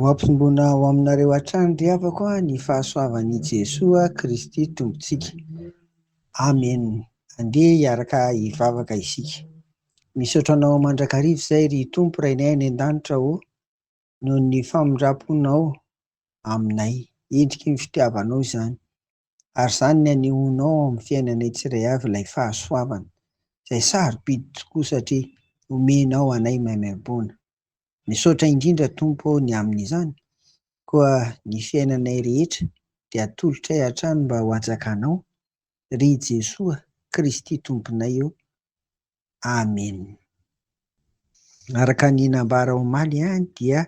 Ho ampitomboina ao aminareo hatrany ry havako ny fahasoavan'i Jesoa Kristy Tompontsika. Amen. Andeha hiaraka hivavaka isika. Misaotra anao mandrakariva izay ry Tompo Rainay any an-danitra noho ny famindraponao aminay. Endriky ny fitiavanao izany. Ary izany ny anehonao amin'ny fiainanay tsiray avy ilay fahasoavana. Izay sarobidy tokoa satria omenao anay maimaim-poana. Misaotra indrindra Tompo ny amin'izany, koa ny fiainanay rehetra dia atolotray hatrany mba ho hatsakanao ry Jesoa Kristy Tomponay eo. Amen. Araka ny nambara omaly dia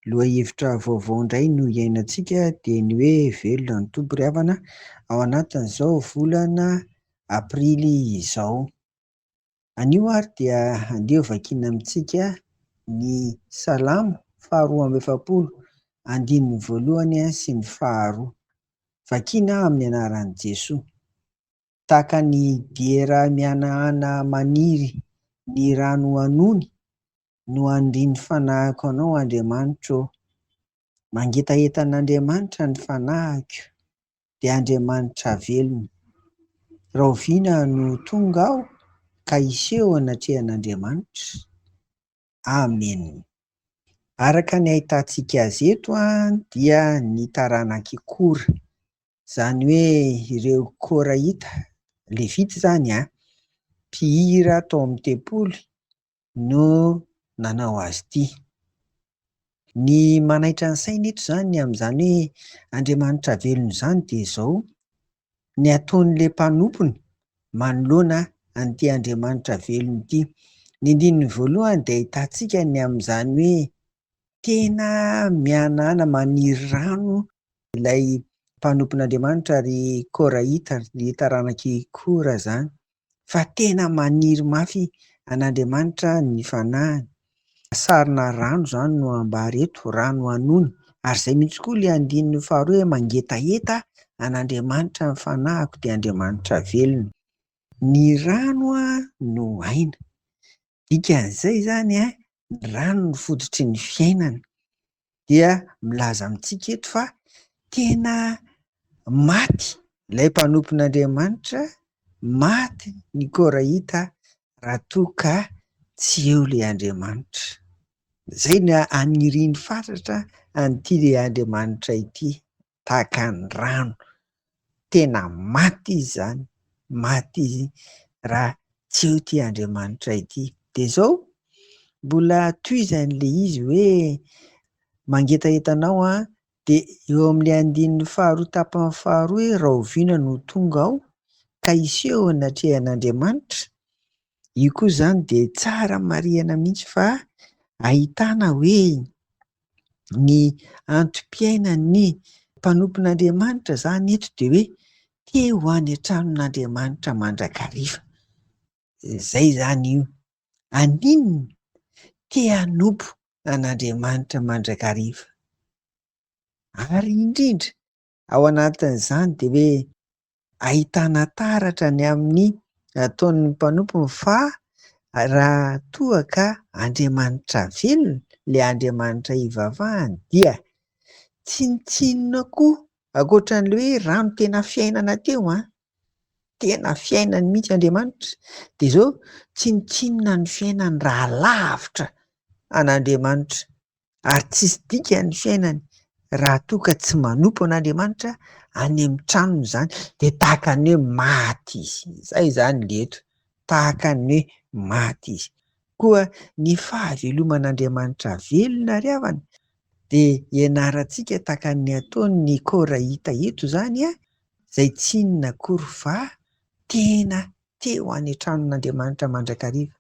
lohahevitra vaovao indray no iainantsika dia ny hoe velona ny Tompo ry havana ao anatin'izao volana aprily izao. Anio ary dia andeha vakiana amintsika ny Salamo 112:1 sy ny 2. Vakiana amin'ny anaran'i Jesoa. Tahaka ny diera mihanahana maniry ny rano anony no andiny fanahiko anao Andriamanitra. Mangetaentan'Andriamanitra ny fanahiko dia Andriamanitra velona. Rahoviana no tonga aho ka hiseho anatrehan'Andriamanitra. Amen. Araka ny ahitantsika azy eto dia ny taranaka kora, izany hoe ireo Koraita, Levita izany mpihira tao amin'ny tempoly no nanao azy ity. Ny manaitra ny saina eto izany amin'izany hoe Andriamanitra velona izany dia izao: ny ataon'ilay mpanompony manoloana an'ity Andriamanitra velona ity. Ny andininy voalohany dia ahitantsika ny amin'izany hoe tena mihanahana maniry rano ilay mpanompon'Andriamanitra ry Koraita, ry taranaky kora izany, fa tena maniry mafy an'Andriamanitra ny fanahiny. Sarina rano izany no ambary eto, rano anony, ary izay mihitsy koa ilay andininy faharoa hoe mangetaeta an'Andriamanitra ny fanahiko dia Andriamanitra velona. Ny rano no aina. Dikan'izay izany ny rano no fototry ny fiainana. Dia milaza amintsika eto fa tena maty ilay mpanompon'Andriamanitra, maty ny Koraita raha toa ka tsy eo ilay Andriamanitra. Izay no aniriny fatratra an'ity Andriamanitra ity, tahaka ny rano. Tena maty izy izany, maty izy raha tsy eo ity Andriamanitra ity. Dia izao mbola toizan'ilay izy hoe mangetaentanao dia eo amin'ilay andininy faharoa tapany faharoa hoe rahoviana no tonga aho ka hiseho anatrehan'Andriamanitra. Io koa izany dia tsara marihana mihitsy fa ahitana hoe ny antom-piainan'ny mpanompon'Andriamanitra izany eto dia hoe te ho any an-tranon'Andriamanitra mandrakariva. Izay izany io. Aninona? Te hanompo an'Andriamanitra mandrakariva. Ary indrindra ao anatin'izany dia hoe ahitana taratra ny amin'ny ataon'ny mpanompony fa raha toa ka Andriamanitra velona, ilay Andriamanitra hivavahany, dia tsinotsinona koa ankoatran'ilay hoe rano tena fiainana teo tena fiainany mihitsy Andriamanitra. Dia izao tsinotsinona ny fiainany raha lavitra an'Andriamanitra, ary tsisy dika ny fiainany raha toa ka tsy manompo an'Andriamanitra any amin'ny tranony izany. Dia tahaka ny hoe maty izy. Izay izany ilay eto, tahaka ny hoe maty izy. Koa ny fahaveloman'Andriamanitra velona ry havana dia ianarantsika tahaka ny ataon'ny Koraita eto izany izay tsy inona akory fa tena te ho any an-tranon'Andriamanitra mandrakariva,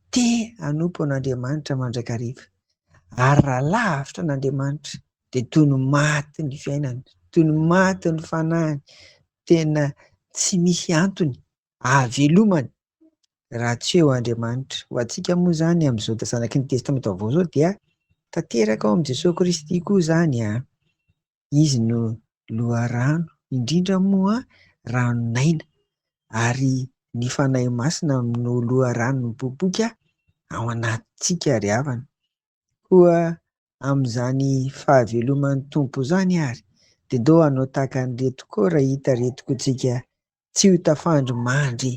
te hanompo an'Andriamanitra mandrakariva. Ary raha lavitra an'Andriamanitra dia toy ny maty ny fiainany, toy ny maty ny fanahiny, tena tsy misy antony hahavelomany raha tsy eo Andriamanitra. Ho antsika moa izany amin'izao zanaky ny testamenta vaovao izao dia tanteraka ao amin'i Jesosy Kristy koa izany izy no loharano, indrindra moa ranonaina, ary ny fanahy masina no loharano mipoipoika ao anatintsika ry havana. Koa amin'izany fahaveloman'ny tompo izany ary dia ndao hanao tahaka an'ireto koa raha hita reto koa tsika tsy ho tafandry mandry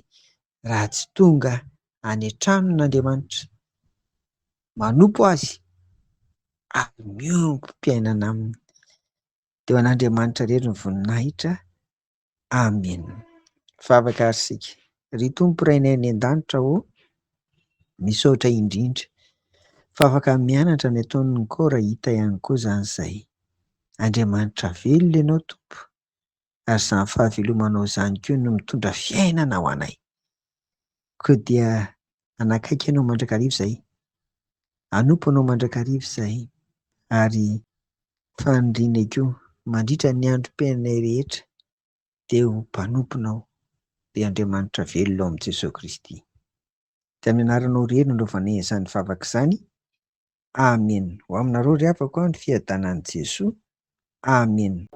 raha tsy tonga any an-tranon'Andriamanitra. Manompo azy ary miompy mpiainana aminy. Dia ho an'Andriamanitra irery ny voninahitra. Amen. Favaka ary isika. Ry Tompo Rainay any an-danitra misaotra indrindra fa afaka mianatra ny ataon'ny koa raha hita ihany koa izany izay. Andriamanitra velona ianao Tompo ary izany fahavelomanao izany koa no mitondra fiainana ho anay. Koa dia anakaiky ianao mandrakariva izay. Anompo anao mandrakariva izay ary fanindrinay koa mandritra ny androm-piainanay rehetra dia ho mpanomponao dia Andriamanitra velona ao amin'i Jesosy Kristy. Dia amin'ny anaranao irery no anaovana izany favaka izany. Amen. Ho aminareo ry havako ny fiadanan'i Jesoa. Amen.